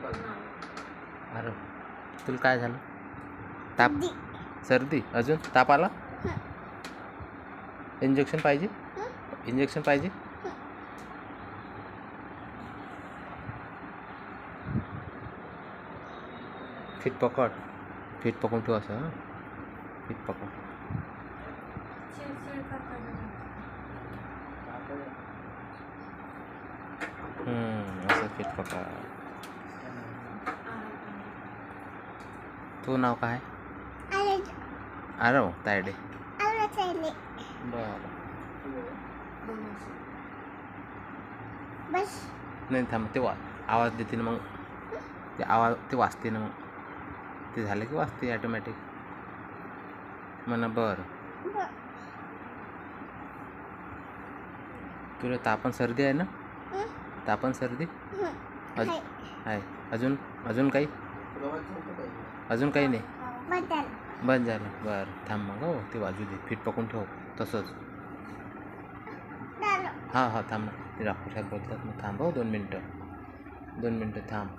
अरे तुला काय झालं? ताप, सर्दी, अजून ताप आला? इंजेक्शन पाहिजे? इंजेक्शन पाहिजे? फीट पकड, फीट पकडून ठेव असं. हां, फीट पकड. असं फीट पकड. तू नाव काय? आरव तायडे. बरं. नाही थांब, ते आवाज देते ना मग. ते आवाज ते वाजते ना मग. ते झालं की वाजते ॲटोमॅटिक म्हणा. बरं, तुला तापन सर्दी आहे ना? तापन सर्दी आहे. अजून काही? अजून काही नाही. बंद झालं. बरं थांब मग. हो ते वाजू दे. फीट पकडून ठेव तसंच. हां थांब ना. ते डॉक्टर साहेब बोलतात ना. थांब हो 2 मिनटं. 2 मिनटं थांब.